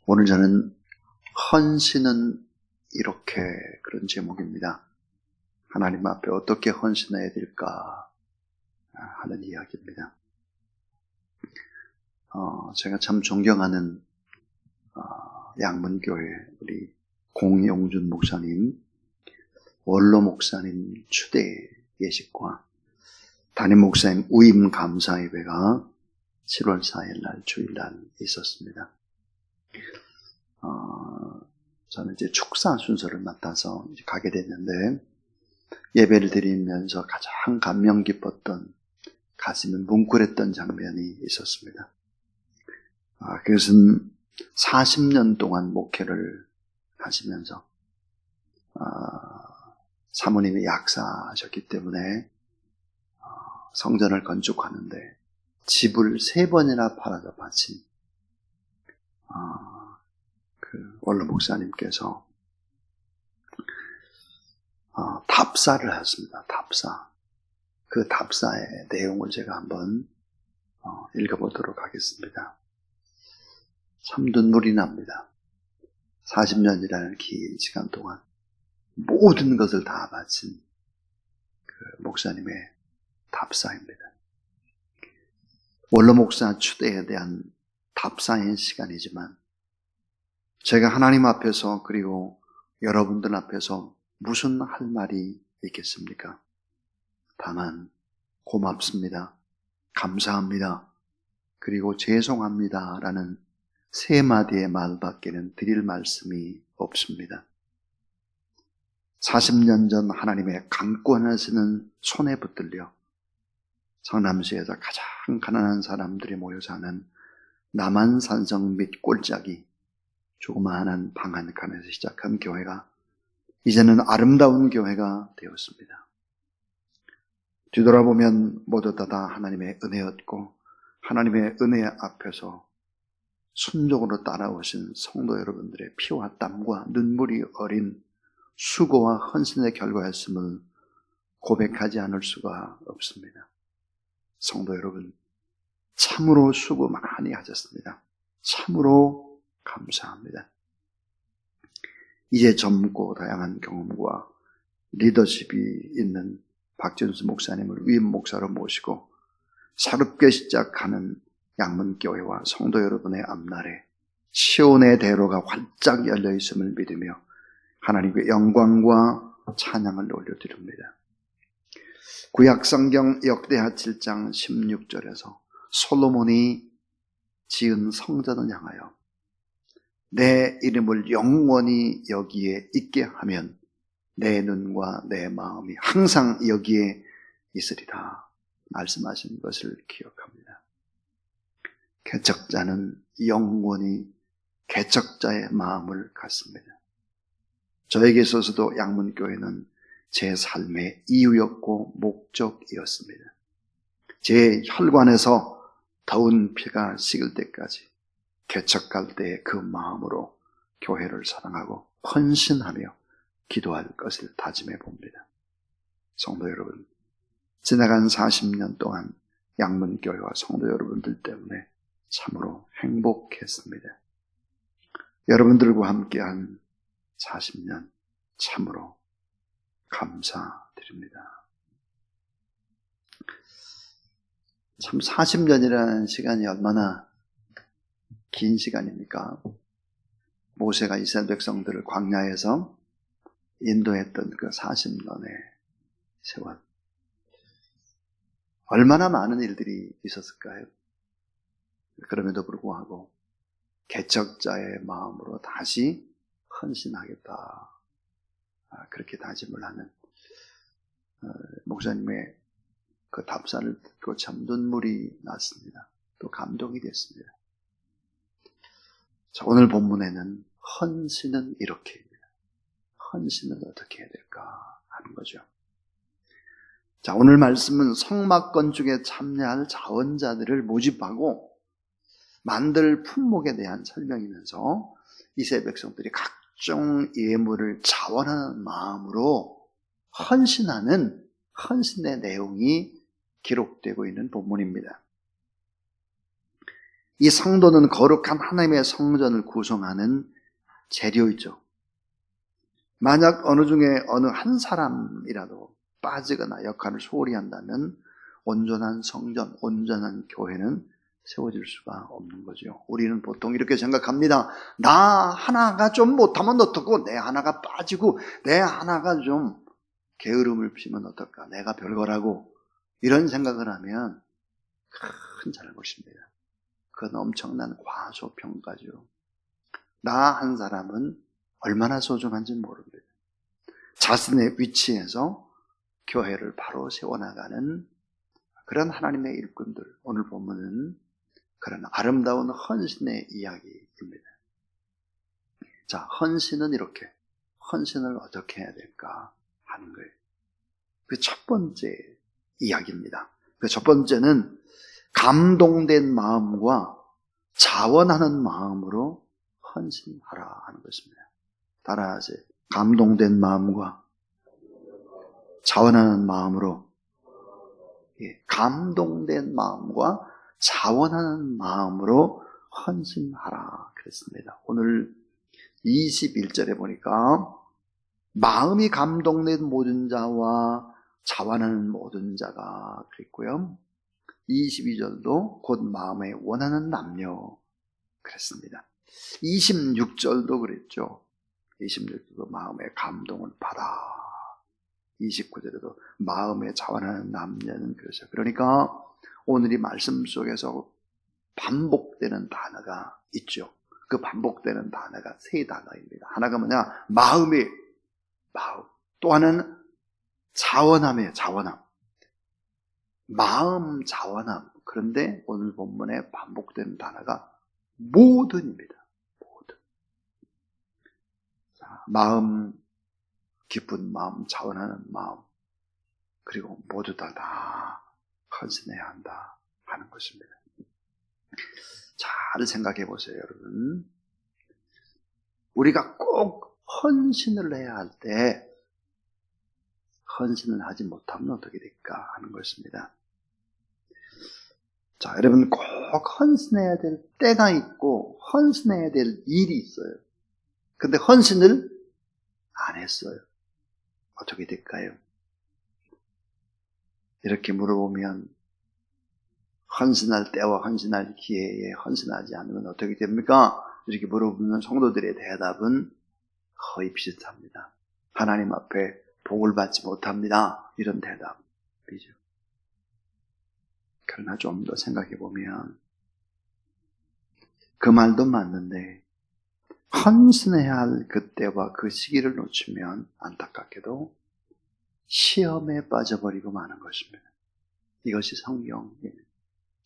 오늘 저는 헌신은 이렇게 그런 제목입니다. 하나님 앞에 어떻게 헌신해야 될까 하는 이야기입니다. 제가 참 존경하는 양문교회 우리 공용준 목사님, 원로 목사님 추대 예식과 담임 목사님 우임 감사 예배가 7월 4일 날 주일날 있었습니다. 저는 이제 축사 순서를 맡아서 이제 가게 됐는데 예배를 드리면서 가장 감명 깊었던 가슴이 뭉클했던 장면이 있었습니다. 그것은 40년 동안 목회를 하시면서 사모님이 약사하셨기 때문에 성전을 건축하는데 집을 3번이나 팔아서 바친 그 원로 목사님께서 답사를 하셨습니다. 답사. 그 답사의 내용을 제가 한번 읽어보도록 하겠습니다. 참 눈물이 납니다. 40년이라는 긴 시간 동안 모든 것을 다 바친 그 목사님의 답사입니다. 원로 목사 추대에 대한 답사인 시간이지만 제가 하나님 앞에서 그리고 여러분들 앞에서 무슨 할 말이 있겠습니까? 다만 고맙습니다, 감사합니다, 그리고 죄송합니다 라는 3마디의 말밖에는 드릴 말씀이 없습니다. 40년 전 하나님의 강권하시는 손에 붙들려 성남시에서 가장 가난한 사람들이 모여 사는 남한산성 및 꼴짝이 조그마한 방 한 칸에서 시작한 교회가 이제는 아름다운 교회가 되었습니다. 뒤돌아보면 모두 다 하나님의 은혜였고 하나님의 은혜 앞에서 순종으로 따라오신 성도 여러분들의 피와 땀과 눈물이 어린 수고와 헌신의 결과였음을 고백하지 않을 수가 없습니다. 성도 여러분, 참으로 수고 많이 하셨습니다. 참으로 감사합니다. 이제 젊고 다양한 경험과 리더십이 있는 박준수 목사님을 위임 목사로 모시고 새롭게 시작하는 양문교회와 성도 여러분의 앞날에 시온의 대로가 활짝 열려 있음을 믿으며 하나님의 영광과 찬양을 올려드립니다. 구약성경 역대하 7장 16절에서 솔로몬이 지은 성전을 향하여 내 이름을 영원히 여기에 있게 하면 내 눈과 내 마음이 항상 여기에 있으리라 말씀하신 것을 기억합니다. 개척자는 영원히 개척자의 마음을 갖습니다. 저에게 있어서도 양문교회는 제 삶의 이유였고 목적이었습니다. 제 혈관에서 더운 피가 식을 때까지 개척할 때의 그 마음으로 교회를 사랑하고 헌신하며 기도할 것을 다짐해 봅니다. 성도 여러분, 지나간 40년 동안 양문교회와 성도 여러분들 때문에 참으로 행복했습니다. 여러분들과 함께한 40년 참으로 감사드립니다. 참 40년이라는 시간이 얼마나 긴 시간입니까? 모세가 이스라엘 백성들을 광야에서 인도했던 그 40년의 세월. 얼마나 많은 일들이 있었을까요? 그럼에도 불구하고 개척자의 마음으로 다시 헌신하겠다. 그렇게 다짐을 하는 목사님의 그 답사를 듣고 참 눈물이 났습니다. 또 감동이 됐습니다. 자, 오늘 본문에는 헌신은 이렇게입니다. 헌신은 어떻게 해야 될까 하는 거죠. 자, 오늘 말씀은 성막 건축에 참여할 자원자들을 모집하고 만들 품목에 대한 설명이면서 이스라엘 백성들이 각종 예물을 자원하는 마음으로 헌신하는 헌신의 내용이 기록되고 있는 본문입니다. 이 성도는 거룩한 하나님의 성전을 구성하는 재료이죠. 만약 어느 중에 어느 한 사람이라도 빠지거나 역할을 소홀히 한다면 온전한 성전, 온전한 교회는 세워질 수가 없는 거죠. 우리는 보통 이렇게 생각합니다. 나 하나가 좀 못하면 어떻고, 내 하나가 빠지고, 내 하나가 좀 게으름을 피면 어떨까, 내가 별거라고, 이런 생각을 하면 큰 잘못입니다. 그건 엄청난 과소평가죠. 나 한 사람은 얼마나 소중한지 모릅니다. 자신의 위치에서 교회를 바로 세워나가는 그런 하나님의 일꾼들, 오늘 본문은 그런 아름다운 헌신의 이야기입니다. 자, 헌신은 이렇게, 헌신을 어떻게 해야 될까 하는 거예요. 그 첫 번째 이야기입니다. 그 첫 번째는 감동된 마음과 자원하는 마음으로 헌신하라 하는 것입니다. 따라하세요. 감동된 마음과 자원하는 마음으로, 감동된 마음과 자원하는 마음으로 헌신하라 그랬습니다. 오늘 21절에 보니까 마음이 감동된 모든 자와 자원하는 모든 자가 그랬고요. 22절도 곧 마음에 원하는 남녀 그랬습니다. 26절도 그랬죠. 26절도 마음에 감동을 받아. 29절에도 마음에 자원하는 남녀는 그랬어요. 그러니까 오늘 이 말씀 속에서 반복되는 단어가 있죠. 그 반복되는 단어가 세 단어입니다. 하나가 뭐냐? 마음이, 마음. 또 하나는 자원함이에요. 자원함. 마음 자원함. 그런데 오늘 본문에 반복되는 단어가 모든입니다. 모든. 자, 마음, 기쁜 마음, 자원하는 마음, 그리고 모두 다 헌신해야 한다 하는 것입니다. 잘 생각해 보세요, 여러분. 우리가 꼭 헌신을 해야 할 때 헌신을 하지 못하면 어떻게 될까 하는 것입니다. 자, 여러분 꼭 헌신해야 될 때가 있고 헌신해야 될 일이 있어요. 근데 헌신을 안 했어요. 어떻게 될까요? 이렇게 물어보면 헌신할 때와 헌신할 기회에 헌신하지 않으면 어떻게 됩니까? 이렇게 물어보면 성도들의 대답은 거의 비슷합니다. 하나님 앞에 복을 받지 못합니다. 이런 대답이죠. 그러나 좀 더 생각해 보면 그 말도 맞는데 헌신해야 할 그때와 그 시기를 놓치면 안타깝게도 시험에 빠져버리고 마는 것입니다. 이것이 성경입니다.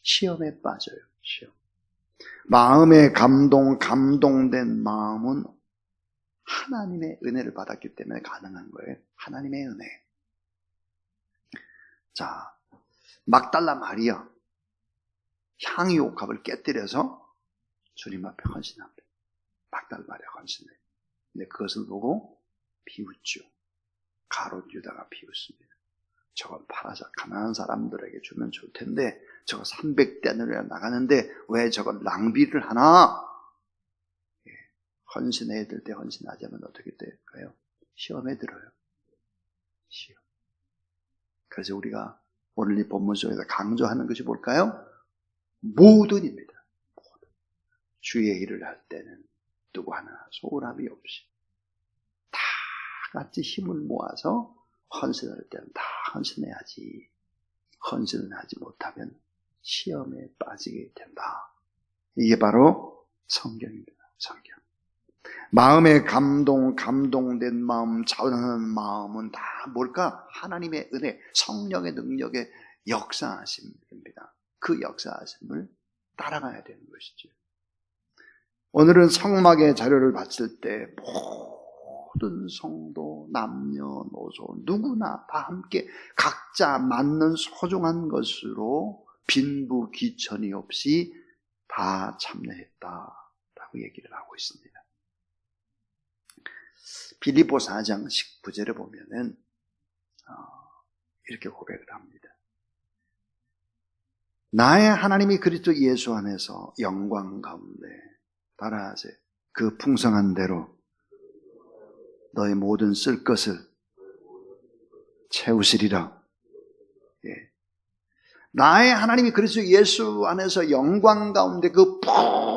시험에 빠져요. 시험. 마음의 감동된 마음은 하나님의 은혜를 받았기 때문에 가능한 거예요. 하나님의 은혜. 자, 막달라 마리아 향유 옥합을 깨뜨려서 주님 앞에 헌신합니다. 막달라 마리아 헌신해. 근데 그것을 보고 비웃죠. 가롯 유다가 비웃습니다. 저걸 팔아서 가난한 사람들에게 주면 좋을 텐데 저거 300데나리온에 나가는데 왜 저걸 낭비를 하나? 헌신해야 될 때 헌신하자면 어떻게 될까요? 시험에 들어요. 시험. 그래서 우리가 오늘 이 본문 속에서 강조하는 것이 뭘까요? 모든입니다. 모든. 주의 일을 할 때는 누구 하나 소홀함이 없이 다 같이 힘을 모아서 헌신할 때는 다 헌신해야지. 헌신을 하지 못하면 시험에 빠지게 된다. 이게 바로 성경입니다. 성경. 마음의 감동된 마음, 자원하는 마음은 다 뭘까? 하나님의 은혜, 성령의 능력의 역사하심입니다. 그 역사하심을 따라가야 되는 것이죠. 오늘은 성막의 자료를 바칠 때 모든 성도, 남녀노소 누구나 다 함께 각자 맞는 소중한 것으로 빈부귀천이 없이 다 참여했다라고 얘기를 하고 있습니다. 빌립보 4장 19절에 보면은, '이렇게 고백을 합니다. 나의 하나님이 그리스도 예수 안에서 영광 가운데 따라하세요. 그 풍성한 대로 너의 모든 쓸 것을 채우시리라. 예. 나의 하나님이 그리스도 예수 안에서 영광 가운데 그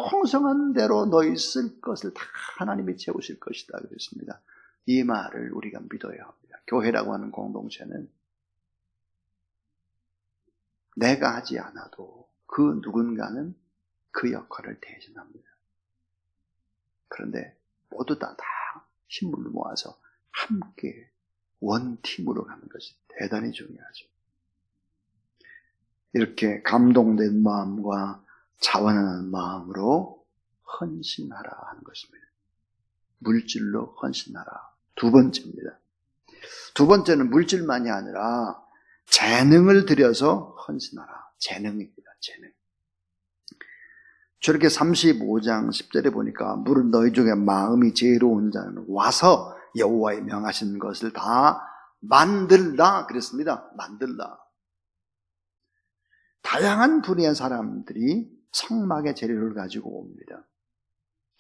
풍성한 대로 너희 쓸 것을 다 하나님이 채우실 것이다 그랬습니다. 이 말을 우리가 믿어야 합니다. 교회라고 하는 공동체는 내가 하지 않아도 그 누군가는 그 역할을 대신합니다. 그런데 모두 다 힘을 모아서 함께 원팀으로 가는 것이 대단히 중요하죠. 이렇게 감동된 마음과 자원하는 마음으로 헌신하라 하는 것입니다. 물질로 헌신하라. 두 번째입니다. 두 번째는 물질만이 아니라 재능을 들여서 헌신하라. 재능입니다. 재능. 저렇게 35장 10절에 보니까 물은 너희 중에 마음이 지혜로운 자는 와서 여호와의 명하신 것을 다 만들라 그랬습니다. 만들라. 다양한 분야의 사람들이 성막의 재료를 가지고 옵니다.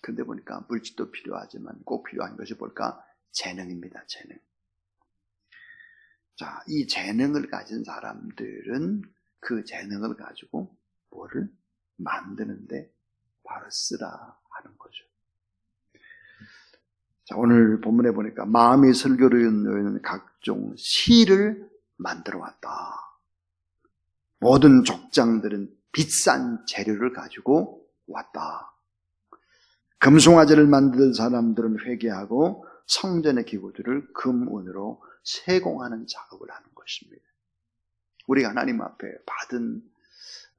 그런데 보니까 물질도 필요하지만 꼭 필요한 것이 뭘까? 재능입니다. 재능. 자, 이 재능을 가진 사람들은 그 재능을 가지고 뭐를 만드는데 바로 쓰라 하는 거죠. 자, 오늘 본문에 보니까 마음이 설교를 놓이는 각종 시를 만들어 왔다. 모든 족장들은 비싼 재료를 가지고 왔다. 금송아지를 만들 사람들은 회개하고 성전의 기구들을 금은으로 세공하는 작업을 하는 것입니다. 우리가 하나님 앞에 받은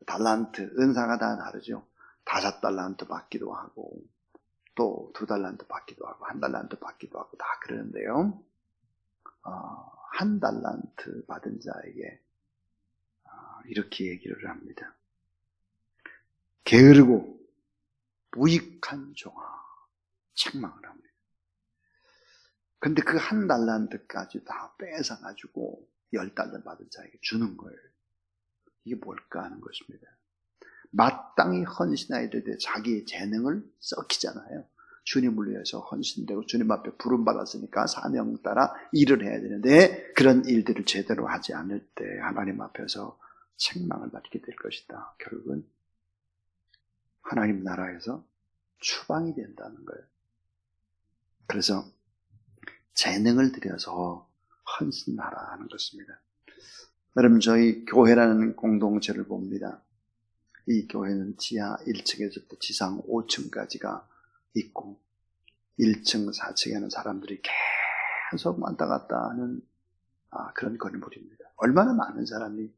달란트, 은사가 다 다르죠. 5달란트 받기도 하고 또 2달란트 받기도 하고 1달란트 받기도 하고 다 그러는데요. 1달란트 받은 자에게 이렇게 얘기를 합니다. 게으르고 무익한 종아, 책망을 합니다. 근데 그 1달란트까지 다 뺏어가지고 10달란트 받은 자에게 주는 거예요. 이게 뭘까 하는 것입니다. 마땅히 헌신해야 되되 자기의 재능을 썩히잖아요. 주님을 위해서 헌신되고 주님 앞에 부름받았으니까 사명 따라 일을 해야 되는데 그런 일들을 제대로 하지 않을 때 하나님 앞에서 책망을 받게 될 것이다. 결국은 하나님 나라에서 추방이 된다는 거예요. 그래서 재능을 들여서 헌신하라 하는 것입니다. 여러분, 저희 교회라는 공동체를 봅니다. 이 교회는 지하 1층에서부터 지상 5층까지가 있고 1층, 4층에는 사람들이 계속 왔다 갔다 하는 그런 건물입니다. 얼마나 많은 사람이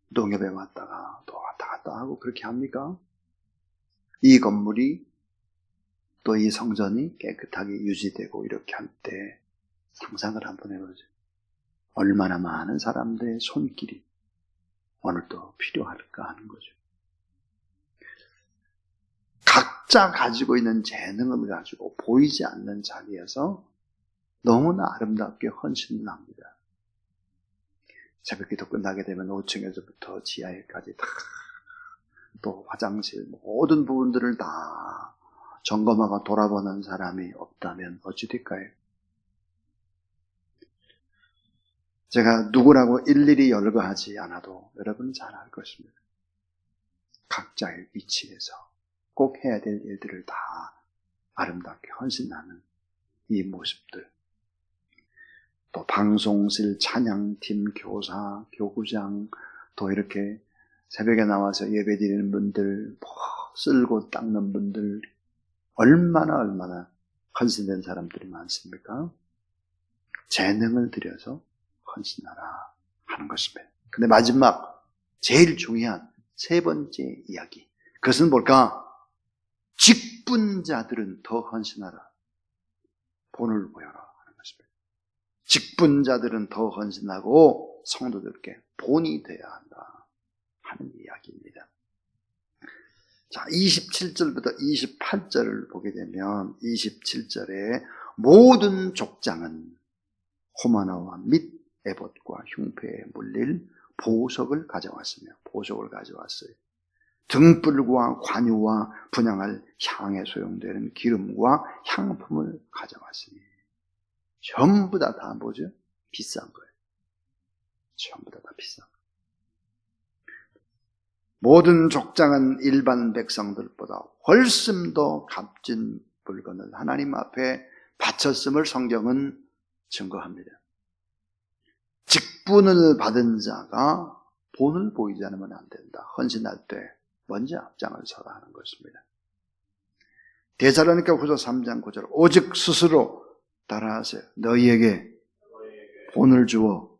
농협에 왔다가 또 왔다 갔다 하고 그렇게 합니까? 이 건물이 또 이 성전이 깨끗하게 유지되고 이렇게 할 때 상상을 한번 해보죠. 얼마나 많은 사람들의 손길이 오늘 또 필요할까 하는 거죠. 각자 가지고 있는 재능을 가지고 보이지 않는 자리에서 너무나 아름답게 헌신을 합니다. 새벽기도 끝나게 되면 5층에서부터 지하에까지 다 또 화장실 모든 부분들을 다 점검하고 돌아보는 사람이 없다면 어찌 될까요? 제가 누구라고 일일이 열거하지 않아도 여러분 잘 알 것입니다. 각자의 위치에서 꼭 해야 될 일들을 다 아름답게 헌신하는 이 모습들. 또 방송실, 찬양팀, 교사, 교구장, 또 이렇게 새벽에 나와서 예배드리는 분들, 쓸고 닦는 분들, 얼마나 헌신된 사람들이 많습니까? 재능을 들여서 헌신하라 하는 것입니다. 근데 마지막 제일 중요한 세 번째 이야기, 그것은 뭘까? 직분자들은 더 헌신하라. 본을 보여라 하는 것입니다. 직분자들은 더 헌신하고 성도들께 본이 되어야 한다 하는 이야기입니다. 자, 27절부터 28절을 보게 되면 27절에 모든 족장은 호마노와 및 에봇과 흉패에 물릴 보석을 가져왔으며, 보석을 가져왔어요. 등불과 관유와 분향할 향에 소용되는 기름과 향품을 가져왔으니 전부 다 뭐죠? 비싼 거예요. 전부 다 비싼 거예요. 모든 족장은 일반 백성들보다 훨씬 더 값진 물건을 하나님 앞에 바쳤음을 성경은 증거합니다. 직분을 받은 자가 본을 보이지 않으면 안 된다. 헌신할 때 먼저 앞장을 서라 하는 것입니다. 데살로니가 후서 3장 9절 오직 스스로 따라하세요. 너희에게 본을 주어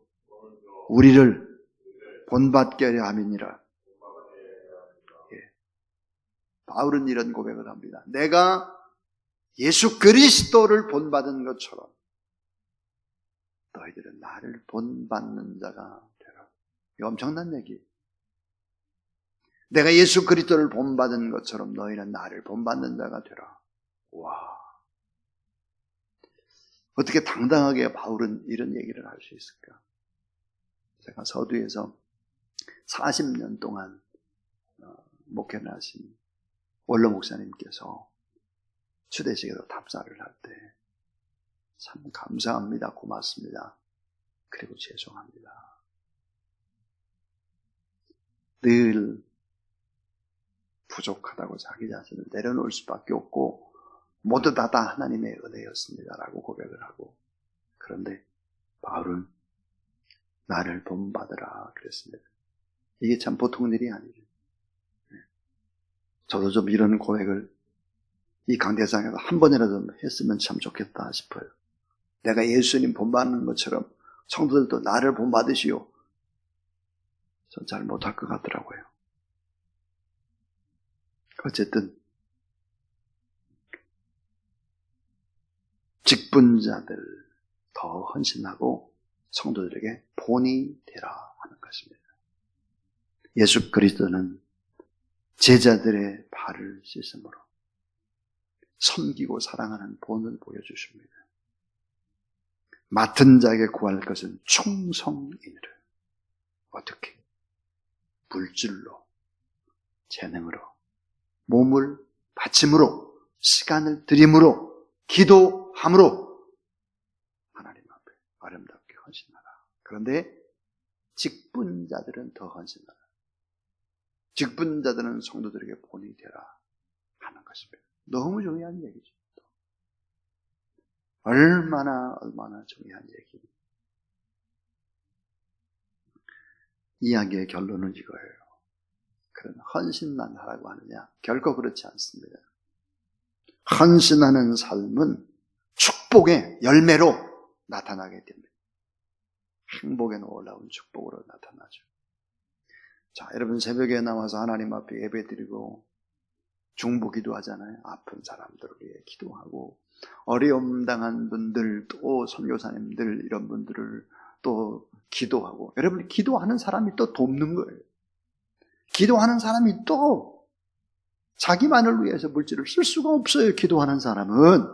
우리를 본받게 하려 함이니라. 예. 바울은 이런 고백을 합니다. 내가 예수 그리스도를 본받은 것처럼 너희들은 나를 본받는 자가 되라. 이거 엄청난 얘기예요. 내가 예수 그리스도를 본받은 것처럼 너희는 나를 본받는 자가 되라. 와, 어떻게 당당하게 바울은 이런 얘기를 할 수 있을까? 제가 서두에서 40년 동안 목회를 하신 원로 목사님께서 추대식에서 답사를 할 때 참 감사합니다, 고맙습니다, 그리고 죄송합니다. 늘 부족하다고 자기 자신을 내려놓을 수밖에 없고 모두 다 하나님의 은혜였습니다라고 고백을 하고, 그런데 바울은 나를 본받으라 그랬습니다. 이게 참 보통 일이 아니죠. 저도 좀 이런 고백을 이 강대상에서 한 번이라도 했으면 참 좋겠다 싶어요. 내가 예수님 본받는 것처럼 성도들도 나를 본받으시오. 전 잘 못할 것 같더라고요. 어쨌든 직분자들 더 헌신하고 성도들에게 본이 되라 하는 것입니다. 예수 그리스도는 제자들의 발을 씻음으로 섬기고 사랑하는 본을 보여주십니다. 맡은 자에게 구할 것은 충성이니라. 어떻게? 물질로, 재능으로, 몸을 바침으로, 시간을 들임으로, 기도함으로 하나님 앞에 아름답게 헌신하라. 그런데 직분자들은 더 헌신하라. 직분자들은 성도들에게 본이 되라 하는 것입니다. 너무 중요한 얘기죠. 얼마나 중요한 얘기. 이야기의 결론은 이거예요. 그런 헌신만 하라고 하느냐? 결코 그렇지 않습니다. 헌신하는 삶은 축복의 열매로 나타나게 됩니다. 행복에 놀라운 축복으로 나타나죠. 자, 여러분 새벽에 나와서 하나님 앞에 예배드리고 중보기도 하잖아요. 아픈 사람들을 위해 기도하고, 어려움 당한 분들, 또 선교사님들 이런 분들을 또 기도하고, 여러분 기도하는 사람이 또 돕는 거예요. 기도하는 사람이 또 자기만을 위해서 물질을 쓸 수가 없어요. 기도하는 사람은.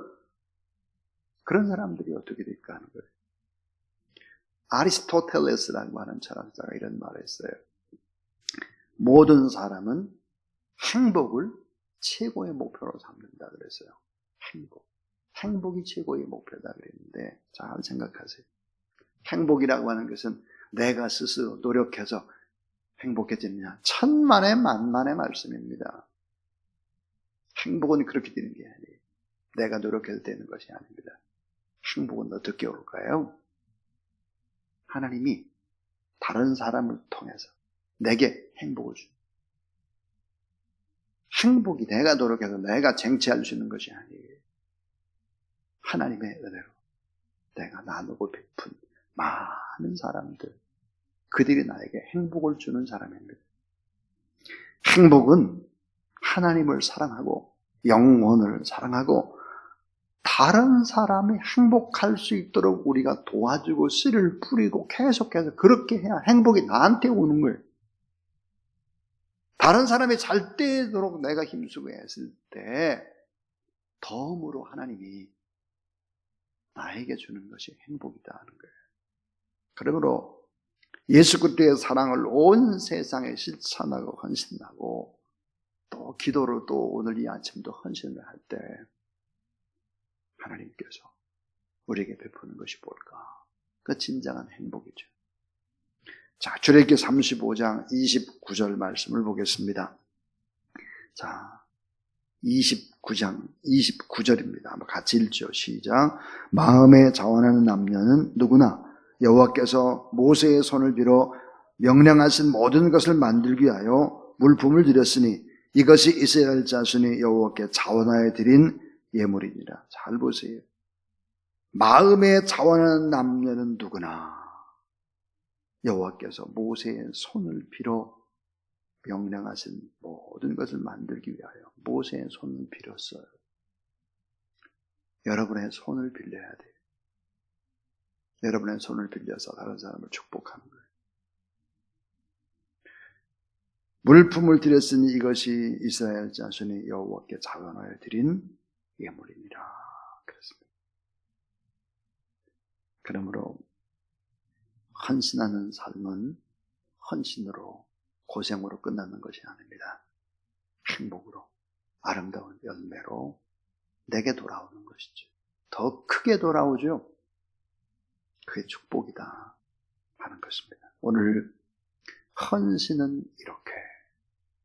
그런 사람들이 어떻게 될까 하는 거예요. 아리스토텔레스라고 하는 철학자가 이런 말을 했어요. 모든 사람은 행복을 최고의 목표로 삼는다 그랬어요. 행복이 최고의 목표다 그랬는데, 잘 생각하세요. 행복이라고 하는 것은 내가 스스로 노력해서 행복해지느냐? 천만의 만만의 말씀입니다. 행복은 그렇게 되는 게 아니에요. 내가 노력해서 되는 것이 아닙니다. 행복은 어떻게 올까요? 하나님이 다른 사람을 통해서 내게 행복을 줍니다. 행복이 내가 노력해서 내가 쟁취할 수 있는 것이 아니에요. 하나님의 은혜로 내가 나누고 베푼 많은 사람들, 그들이 나에게 행복을 주는 사람입니다. 행복은 하나님을 사랑하고 영혼을 사랑하고 다른 사람이 행복할 수 있도록 우리가 도와주고 씨를 뿌리고 계속해서 그렇게 해야 행복이 나한테 오는 거예요. 다른 사람이 잘 되도록 내가 힘쓰고 했을 때 덤으로 하나님이 나에게 주는 것이 행복이다 하는 거예요. 그러므로 예수 그리스도의 사랑을 온 세상에 실천하고 헌신하고 또 기도로 또 오늘 이 아침도 헌신을 할 때 하나님께서 우리에게 베푸는 것이 뭘까? 그 진정한 행복이죠. 자, 출애굽기 35장 29절 말씀을 보겠습니다. 자, 29장 29절입니다. 한번 같이 읽죠. 시작. 마음에 자원하는 남녀는 누구나 여호와께서 모세의 손을 빌어 명령하신 모든 것을 만들기 위하여 물품을 드렸으니 이것이 이스라엘 자손이 여호와께 자원하여 드린 예물이니라. 잘 보세요. 마음에 자원하는 남녀는 누구나 여호와께서 모세의 손을 빌어 명령하신 모든 것을 만들기 위하여 모세의 손을 빌었어요. 여러분의 손을 빌려야 돼요. 여러분의 손을 빌려서 다른 사람을 축복하는 거예요. 물품을 드렸으니 이것이 이스라엘 자손이 여호와께 자원하여 드린 예물이니라. 그렇습니다. 그러므로 헌신하는 삶은 헌신으로 고생으로 끝나는 것이 아닙니다. 행복으로 아름다운 열매로 내게 돌아오는 것이죠. 더 크게 돌아오죠. 그게 축복이다 하는 것입니다. 오늘 헌신은 이렇게,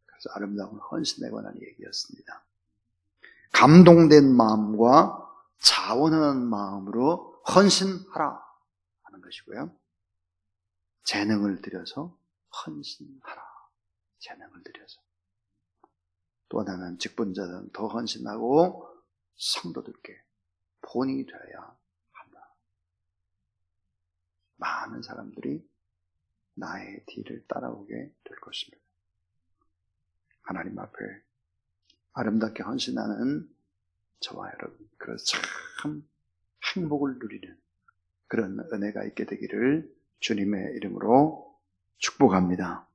그래서 아름다운 헌신에 관한 얘기였습니다. 감동된 마음과 자원하는 마음으로 헌신하라 하는 것이고요. 재능을 들여서 헌신하라. 재능을 들여서. 또 하나는 직분자들은 더 헌신하고 성도들께 본이 되어야 한다. 많은 사람들이 나의 뒤를 따라오게 될 것입니다. 하나님 앞에 아름답게 헌신하는 저와 여러분, 그래서 참 행복을 누리는 그런 은혜가 있게 되기를 주님의 이름으로 축복합니다.